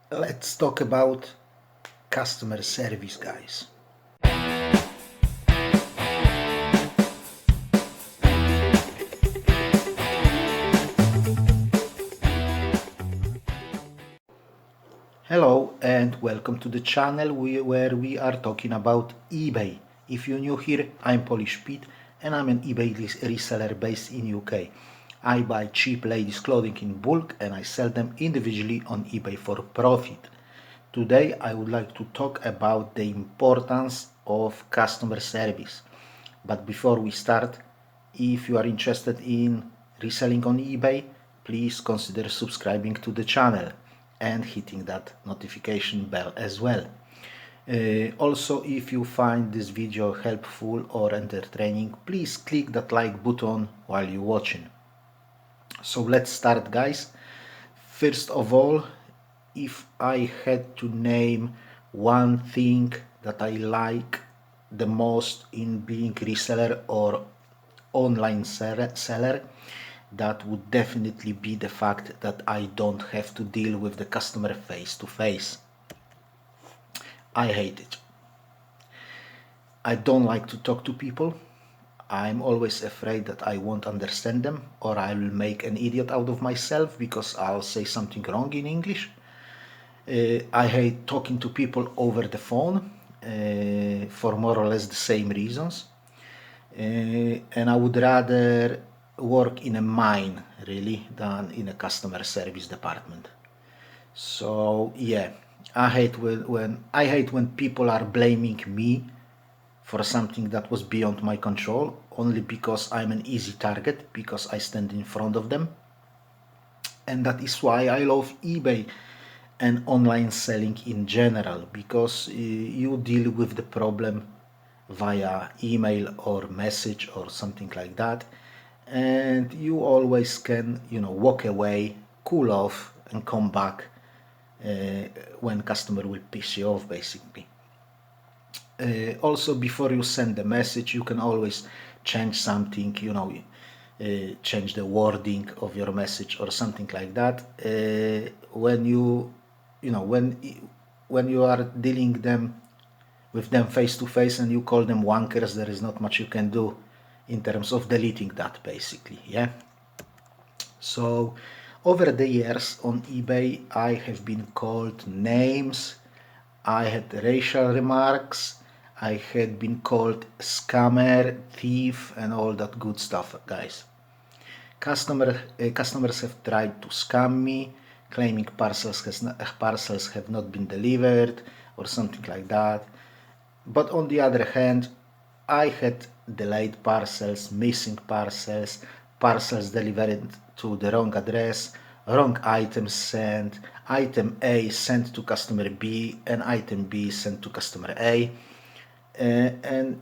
Let's talk about customer service, guys. Hello and welcome to the channel where we are talking about eBay. If you're new here, I'm Polish Pete and I'm an eBay reseller based in UK. I buy cheap ladies clothing in bulk and I sell them individually on eBay for profit. Today I would like to talk about the importance of customer service. But before we start, if you are interested in reselling on eBay, please consider subscribing to the channel and hitting that notification bell as well. Also, if you find this video helpful or entertaining, please click that like button while you're watching. So let's start, guys. First of all, if I had to name one thing that I like the most in being reseller or online seller, that would definitely be the fact that I don't have to deal with the customer face to face. I hate it. I don't like to talk to people. I'm always afraid that I won't understand them or I will make an idiot out of myself because I'll say something wrong in English. I hate talking to people over the phone for more or less the same reasons. And I would rather work in a mine really than in a customer service department. So yeah, I hate when people are blaming me for something that was beyond my control only because I'm an easy target because I stand in front of them. And that is why I love eBay and online selling in general, because you deal with the problem via email or message or something like that, and you always can walk away, cool off and come back when customer will piss you off basically. Also, before you send the message, you can always change something, change the wording of your message or something like that. When you know when you are dealing with them face to face and you call them wankers, there is not much you can do in terms of deleting that basically. Yeah. So over the years on eBay, I have been called names, I had racial remarks, I had been called scammer, thief, and all that good stuff, guys. Customers have tried to scam me, claiming parcels have not been delivered or something like that. But on the other hand, I had delayed parcels, missing parcels, parcels delivered to the wrong address, wrong items sent, item A sent to customer B, and item B sent to customer A. And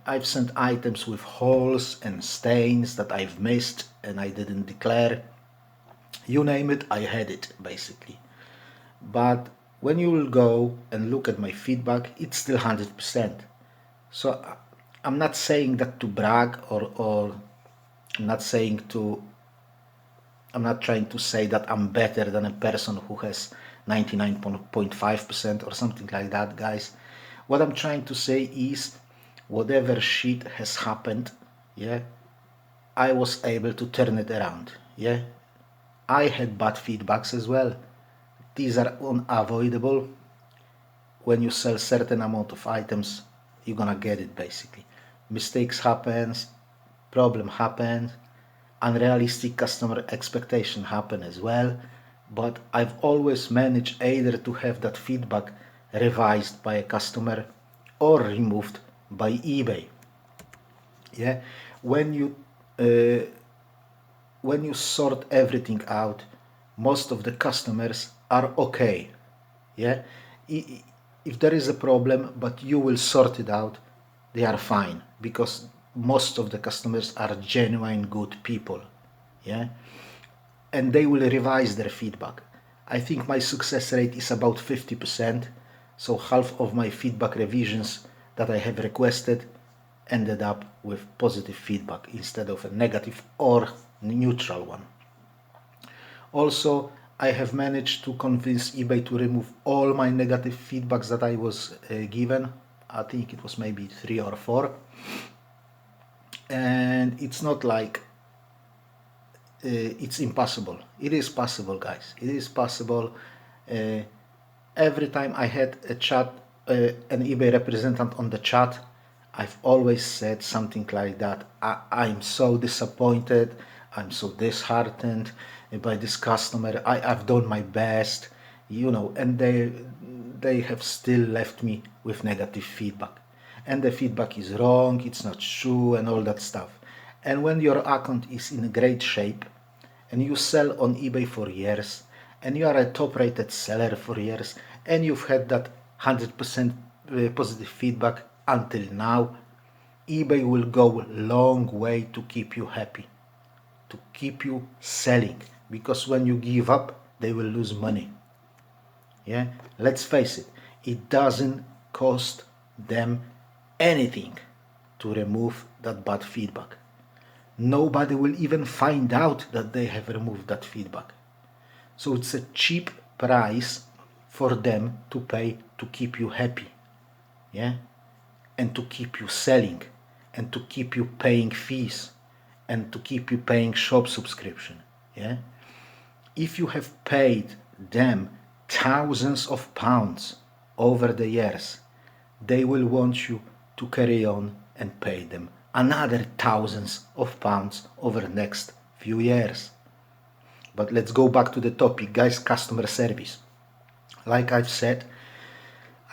I've sent items with holes and stains that I've missed and I didn't declare. You name it, I had it basically. But when you will go and look at my feedback, it's still 100%. So I'm not saying that to brag, or I'm not saying to I'm not trying to say that I'm better than a person who has 99.5% or something like that, guys. What I'm trying to say is whatever shit has happened, yeah, I was able to turn it around. Yeah, I had bad feedbacks as well. These are unavoidable. When you sell certain amount of items, you're gonna get it basically. Mistakes happens, problem happens, unrealistic customer expectation happen as well. But I've always managed either to have that feedback revised by a customer or removed by eBay. Yeah, when you uh, when you sort everything out, most of the customers are okay. Yeah, if there is a problem but you will sort it out, they are fine because most of the customers are genuine good people. Yeah, and they will revise their feedback. I think my success rate is about 50%, so half of my feedback revisions that I have requested ended up with positive feedback instead of a negative or neutral one. Also, I have managed to convince eBay to remove all my negative feedbacks that I was given. I think it was maybe 3 or 4. And it's not like it's impossible. It is possible, guys. It is possible. Uh, every time I had a chat, an eBay representative on the chat, I've always said something like that. I'm so disappointed. I'm so disheartened by this customer. I've done my best, and they have still left me with negative feedback. And the feedback is wrong, it's not true, and all that stuff. And when your account is in great shape, and you sell on eBay for years, and you are a top rated seller for years, and you've had that 100% positive feedback until now, eBay will go a long way to keep you happy, to keep you selling, because when you give up, they will lose money. Yeah, let's face it, it doesn't cost them anything to remove that bad feedback. Nobody will even find out that they have removed that feedback. So it's a cheap price for them to pay to keep you happy, yeah, and to keep you selling, and to keep you paying fees, and to keep you paying shop subscription, yeah. If you have paid them thousands of pounds over the years, they will want you to carry on and pay them another thousands of pounds over the next few years. But let's go back to the topic, guys. Customer service. Like I've said,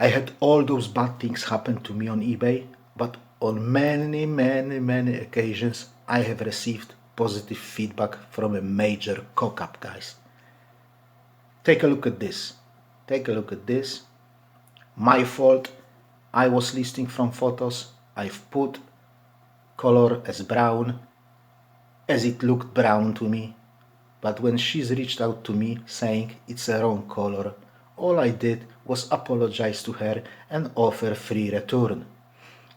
I had all those bad things happen to me on eBay, but on many occasions I have received positive feedback from a major cock-up, guys. Take a look at this. Take a look at this. My fault. I was listing from photos. I've put color as brown, as it looked brown to me. But when she's reached out to me saying it's a wrong color, all I did was apologize to her and offer free return.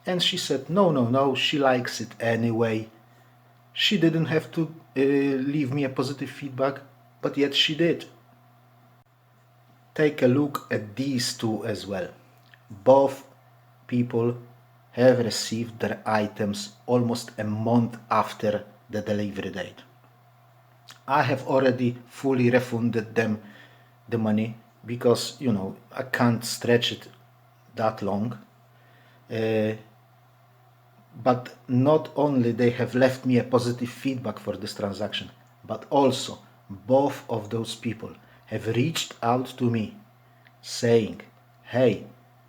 And she said no, she likes it anyway. She didn't have to leave me a positive feedback, but yet she did. Take a look at these two as well. Both people have received their items almost a month after the delivery date. I have already fully refunded them the money because, I can't stretch it that long. But not only they have left me a positive feedback for this transaction, but also both of those people have reached out to me saying, hey,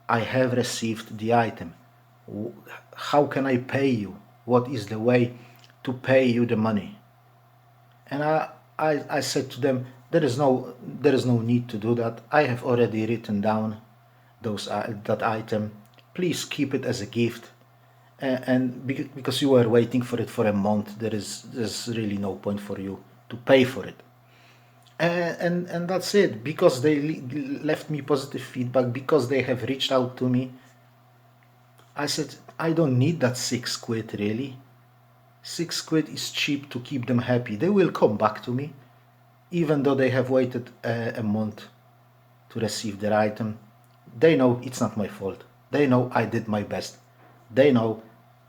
I have received the item. How can I pay you? What is the way to pay you the money? And I said to them, there is no need to do that. I have already written down that item. Please keep it as a gift. And because you were waiting for it for a month, there's really no point for you to pay for it. And that's it. Because they left me positive feedback, because they have reached out to me, I said, I don't need that £6 really. £6 is cheap to keep them happy. They will come back to me, even though they have waited a month to receive their item. They know it's not my fault. They know I did my best. They know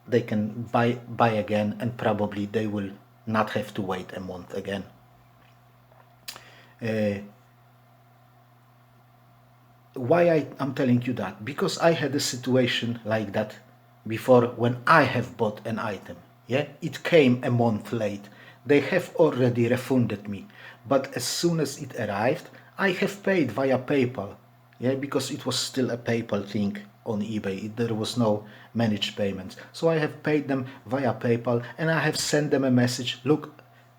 they can buy again, and probably they will not have to wait a month again. Why I'm telling you that? Because I had a situation like that before when I have bought an item. Yeah, it came a month late. They have already refunded me, but as soon as it arrived, I have paid via PayPal. Yeah, because it was still a PayPal thing on eBay. There was no managed payments. So I have paid them via PayPal, and I have sent them a message. Look,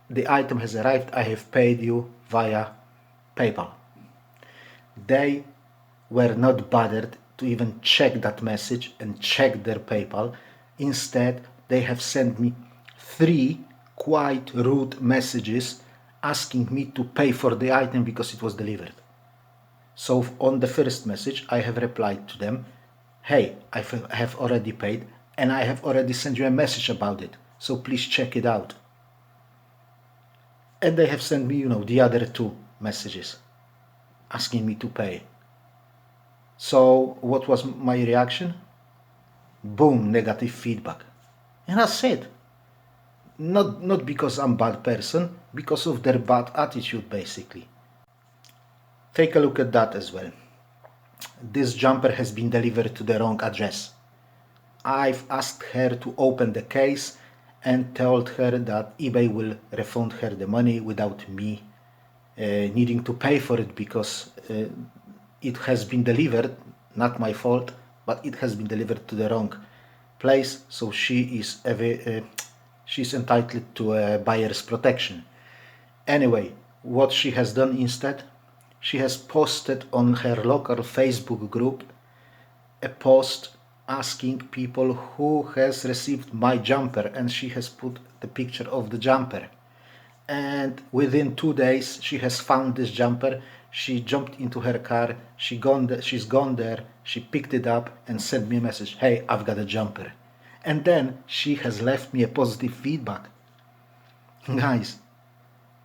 the item has arrived. I have paid you via PayPal. They were not bothered to even check that message and check their PayPal. Instead, they have sent me 3 quite rude messages asking me to pay for the item because it was delivered. So on the first message, I have replied to them, hey, I have already paid, and I have already sent you a message about it, so please check it out. And they have sent me, the other 2 messages asking me to pay. So what was my reaction? Boom, negative feedback. And I said, not because I'm a bad person, because of their bad attitude basically. Take a look at that as well. This jumper has been delivered to the wrong address. I've asked her to open the case and told her that eBay will refund her the money without me needing to pay for it, because it has been delivered, not my fault, but it has been delivered to the wrong place, so she's entitled to a buyer's protection. Anyway, what she has done instead, she has posted on her local Facebook group a post asking people who has received my jumper, and she has put the picture of the jumper. And within 2 days she has found this jumper. She jumped into her car, she's gone there, she picked it up and sent me a message, hey, I've got a jumper. And then she has left me a positive feedback. Guys,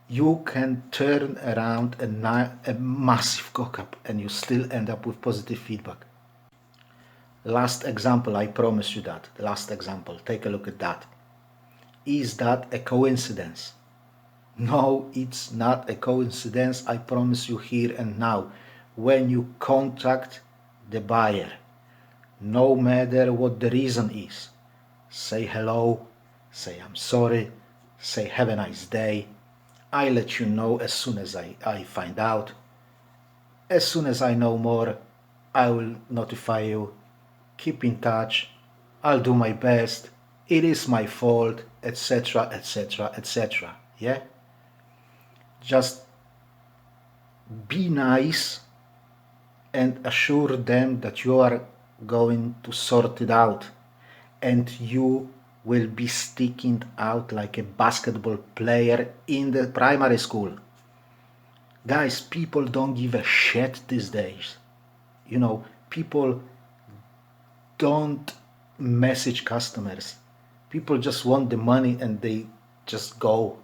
you can turn around a massive cock up and you still end up with positive feedback. Last example, I promise you that. The last example, take a look at that. Is that a coincidence? No, it's not a coincidence, I promise you here and now. When you contact the buyer, no matter what the reason is, say hello, say I'm sorry, say have a nice day. I let you know as soon as I find out. As soon as I know more, I will notify you. Keep in touch. I'll do my best. It is my fault, etc., etc., etc. Yeah? Just be nice and assure them that you are going to sort it out, and you will be sticking out like a basketball player in the primary school. Guys, people don't give a shit these days. You know, people don't message customers. People just want the money and they just go.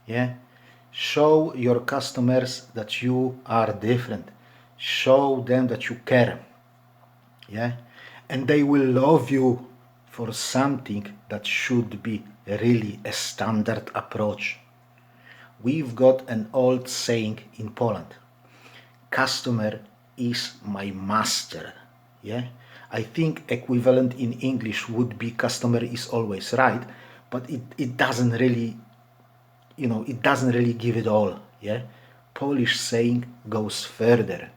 Yeah? Show your customers that you are different. Show them that you care. Yeah? And they will love you for something that should be really a standard approach. We've got an old saying in Poland. Customer is my master. Yeah? I think equivalent in English would be customer is always right, but it doesn't really, it doesn't really give it all. Yeah? Polish saying goes further.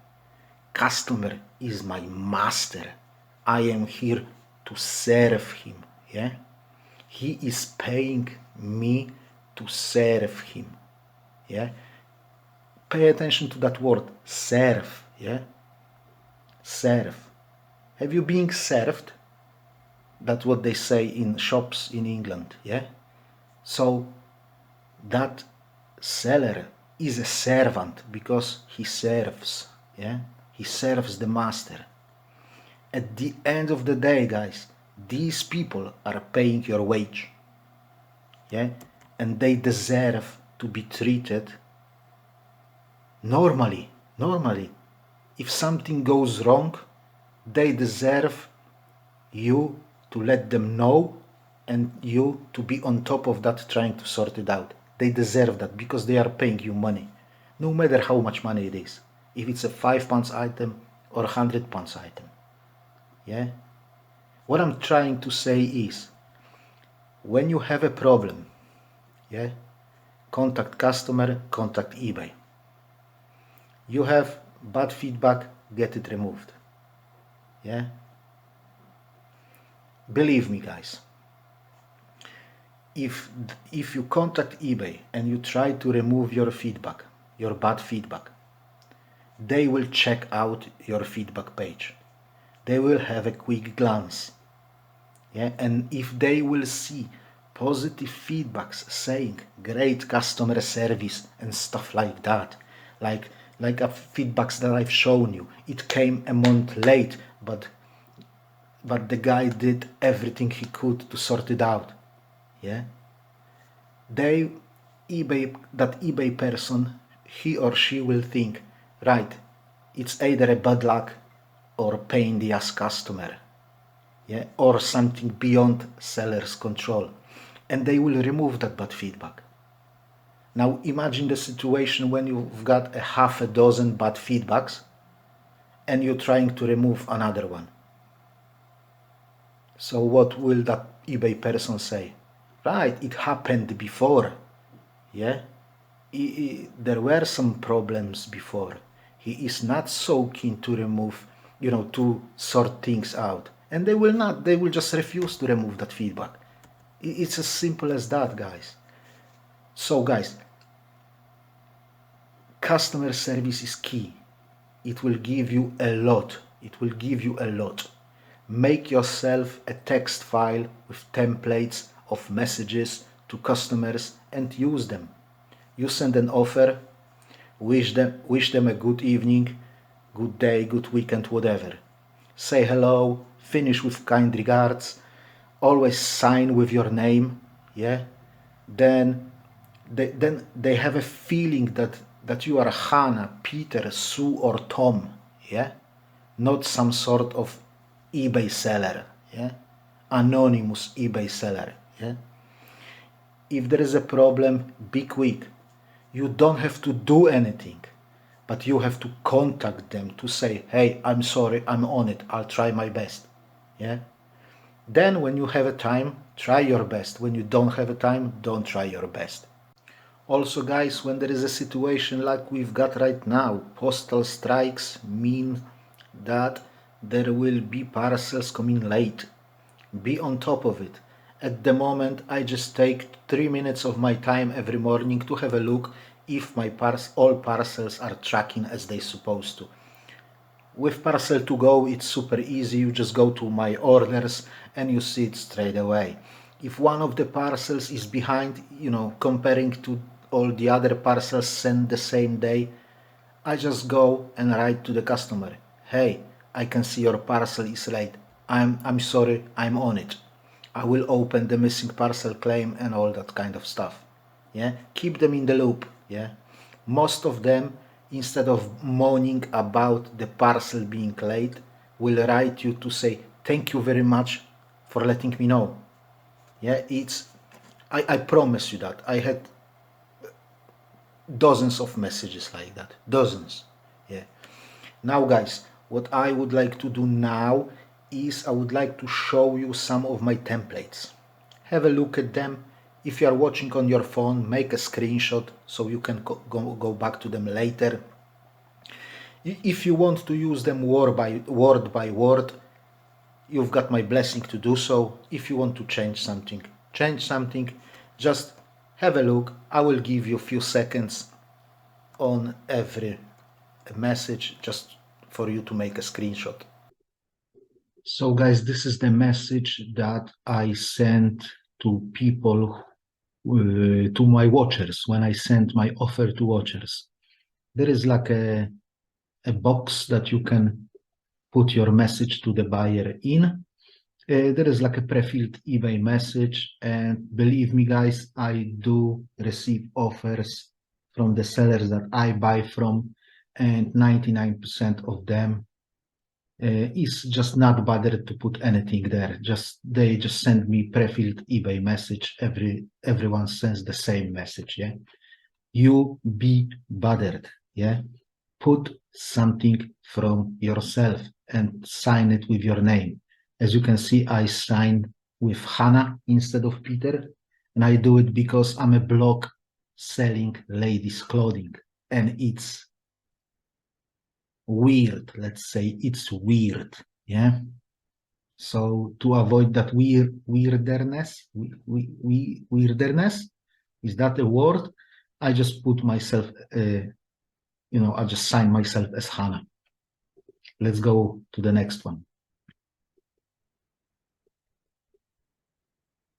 Customer is my master. I am here to serve him. Yeah? He is paying me to serve him. Yeah? Pay attention to that word, serve. Yeah? Serve. Have you been served? That's what they say in shops in England. Yeah? So that seller is a servant because he serves. Yeah? He serves the master. At the end of the day, guys, these people are paying your wage. Yeah? And they deserve to be treated normally. If something goes wrong, they deserve you to let them know and you to be on top of that, trying to sort it out. They deserve that because they are paying you money, no matter how much money it is. If it's a £5 item or £100 item. Yeah? What I'm trying to say is, when you have a problem, yeah, contact customer, contact eBay. You have bad feedback, get it removed. Yeah? Believe me, guys, if you contact eBay and you try to remove your feedback, your bad feedback, they will check out your feedback page. They will have a quick glance. Yeah? And if they will see positive feedbacks saying great customer service and stuff like that, like feedbacks that I've shown you, it came a month late, but the guy did everything he could to sort it out. Yeah? That eBay person, he or she will think, right, it's either a bad luck or pain in the ass customer, yeah, or something beyond seller's control, and they will remove that bad feedback. Now imagine the situation when you've got a half a dozen bad feedbacks and you're trying to remove another one. So what will that eBay person say? Right, it happened before, yeah? There were some problems before. He is not so keen to remove, to sort things out. And they will not, they will just refuse to remove that feedback. It's as simple as that, guys. So, guys, customer service is key. It will give you a lot. It will give you a lot. Make yourself a text file with templates of messages to customers and use them. You send an offer, wish them a good evening, good day, good weekend, whatever. Say hello, finish with kind regards, always sign with your name, yeah? Then they have a feeling that you are Hannah, Peter, Sue, or Tom, yeah? Not some sort of eBay seller, yeah? Anonymous eBay seller, yeah? If there is a problem, be quick. You don't have to do anything, but you have to contact them to say, hey, I'm sorry, I'm on it, I'll try my best, yeah? Then when you have a time, try your best. When you don't have a time, don't try your best. Also, guys, when there is a situation like we've got right now, postal strikes mean that there will be parcels coming late. Be on top of it. At the moment, I just take 3 minutes of my time every morning to have a look if my all parcels are tracking as they supposed to. With Parcel to Go, it's super easy. You just go to my orders and you see it straight away. If one of the parcels is behind, comparing to all the other parcels sent the same day, I just go and write to the customer, hey, I can see your parcel is late. I'm sorry, I'm on it. I will open the missing parcel claim and all that kind of stuff. Yeah, keep them in the loop. Yeah, most of them, instead of moaning about the parcel being late, will write you to say thank you very much for letting me know. Yeah, I promise you that I had dozens of messages like that, dozens. Yeah. Now, guys, what I would like to do now is I would like to show you some of my templates. Have a look at them. If you are watching on your phone, make a screenshot so you can go back to them later. If you want to use them word by word, you've got my blessing to do so. If you want to change something, just have a look. I will give you a few seconds on every message just for you to make a screenshot. So guys, this is the message that I sent to people, to my watchers, when I sent my offer to watchers. There is like a box that you can put your message to the buyer in. There is like a pre-filled eBay message, and believe me guys, I do receive offers from the sellers that I buy from, and 99% of them is just not bothered to put anything there. They just send me pre-filled eBay message. Everyone sends the same message. Yeah, you be bothered. Yeah, put something from yourself and sign it with your name. As you can see, I signed with Hannah instead of Peter, and I do it because I'm a blog selling ladies clothing, and it's weird. Let's say it's weird. Yeah. So to avoid that weirderness, is that a word? I just put myself, I just sign myself as Hannah. Let's go to the next one.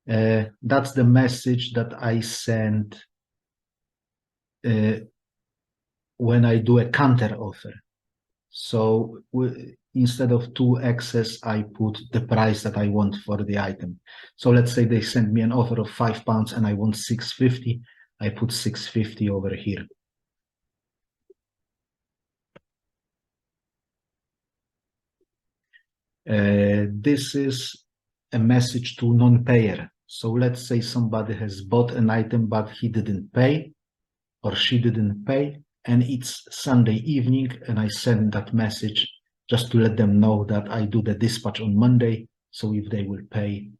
That's the message that I send when I do a counter offer. So instead of 2x's, I put the price that I want for the item. So let's say they send me an offer of £5 and I want 650. I put 650 over here. This is a message to non-payer. So let's say somebody has bought an item, but he didn't pay or she didn't pay, and it's Sunday evening, and I send that message just to let them know that I do the dispatch on Monday. So if they will pay,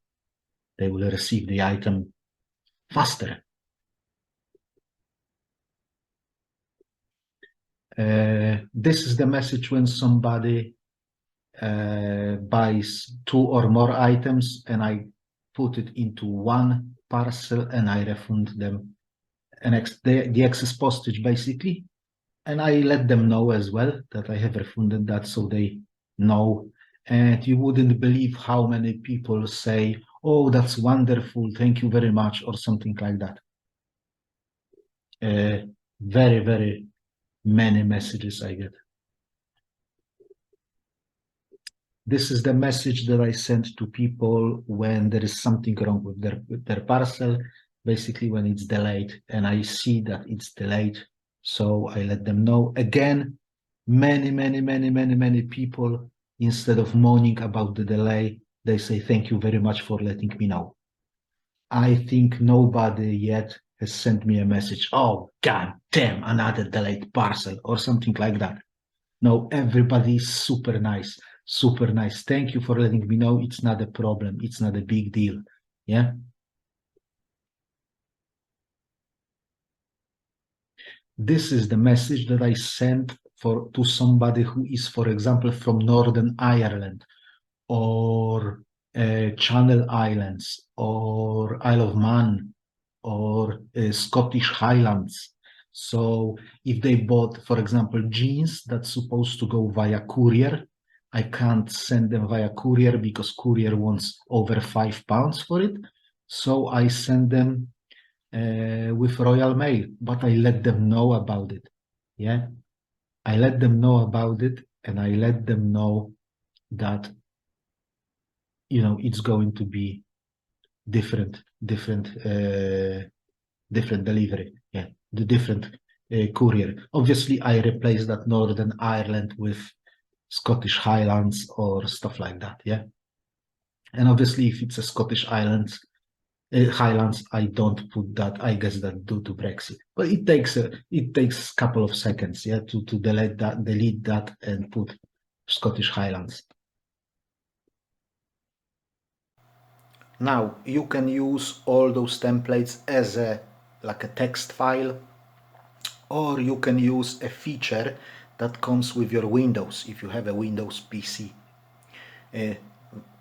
they will receive the item faster. This is the message when somebody buys 2 or more items, and I put it into one parcel and I refund them the excess postage basically. And I let them know as well that I have refunded that, so they know. And you wouldn't believe how many people say, "Oh, that's wonderful, thank you very much," or something like that. Very, very many messages I get. This is the message that I send to people when there is something wrong with their parcel, basically when it's delayed, and I see that it's delayed, so I let them know. Again, many people, instead of moaning about the delay, they say, "Thank you very much for letting me know." I think nobody yet has sent me a message, "Oh, god damn, another delayed parcel," or something like that. No, everybody is super nice, super nice. Thank you for letting me know. It's not a problem. It's not a big deal. Yeah. This is the message that I sent to somebody who is, for example, from Northern Ireland or Channel Islands or Isle of Man or Scottish Highlands. So if they bought, for example, jeans that's supposed to go via courier, I can't send them via courier because courier wants over £5 for it. So I send them with Royal Mail, but I let them know about it. Yeah, I let them know about it, and I let them know that it's going to be different delivery. Yeah, the different courier. Obviously, I replaced that Northern Ireland with Scottish Highlands or stuff like that. Yeah, and obviously, if it's a Scottish Highlands, I don't put that. I guess that due to Brexit, but it takes a couple of seconds. Yeah, to delete that, and put Scottish Highlands. Now you can use all those templates as like a text file, or you can use a feature that comes with your Windows if you have a Windows PC. Uh,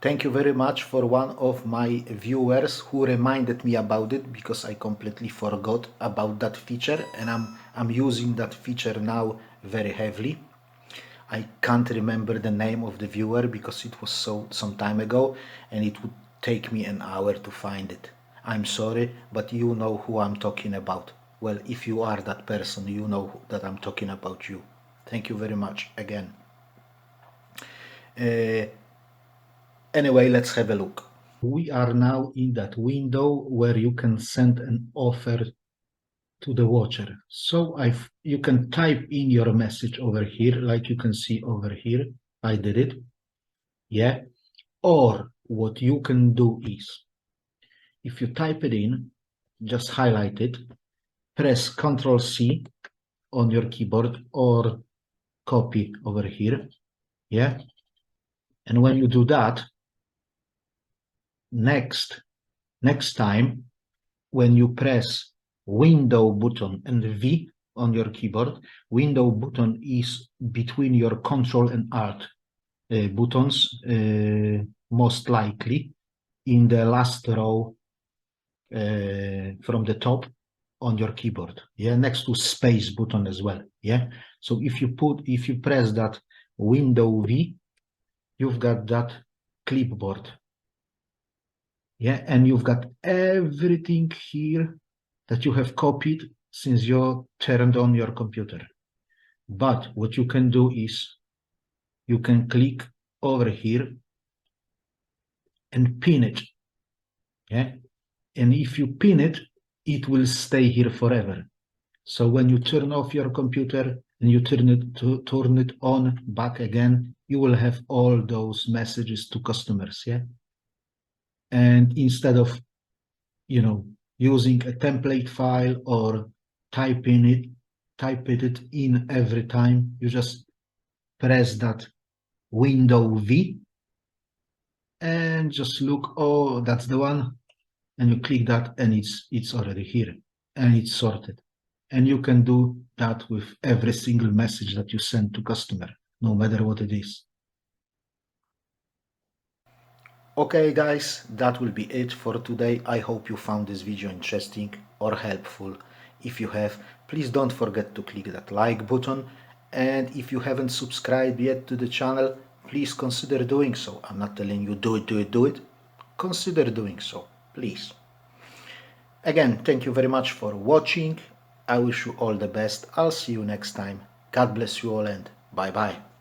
Thank you very much for one of my viewers who reminded me about it, because I completely forgot about that feature, and I'm using that feature now very heavily. I can't remember the name of the viewer because it was some time ago, and it would take me an hour to find it. I'm sorry, but you know who I'm talking about. Well, if you are that person, you know that I'm talking about you. Thank you very much again. Uh, Anyway, let's have a look. We are now in that window where you can send an offer to the watcher. So you can type in your message over here, like you can see over here. I did it. Yeah. Or what you can do is, if you type it in, just highlight it, press Ctrl C on your keyboard or copy over here. Yeah. And when you do that, next time, when you press Window button and V on your keyboard, Window button is between your Control and Alt buttons, most likely in the last row from the top on your keyboard. Yeah, next to Space button as well. Yeah, so if you press that Window V, you've got that clipboard. Yeah, and you've got everything here that you have copied since you turned on your computer. But what you can do is you can click over here and pin it. Yeah, and if you pin it, it will stay here forever. So when you turn off your computer, and you turn it on back again, you will have all those messages to customers, yeah? And instead of, using a template file or type it in every time, you just press that window V and just look, oh, that's the one, and you click that and it's already here and it's sorted. And you can do that with every single message that you send to customer, no matter what it is. Okay guys, that will be it for today. I hope you found this video interesting or helpful. If you have, please don't forget to click that like button, and if you haven't subscribed yet to the channel, please consider doing so. I'm not telling you do it, do it, do it. Consider doing so, please. Again, thank you very much for watching. I wish you all the best. I'll see you next time. God bless you all and bye bye.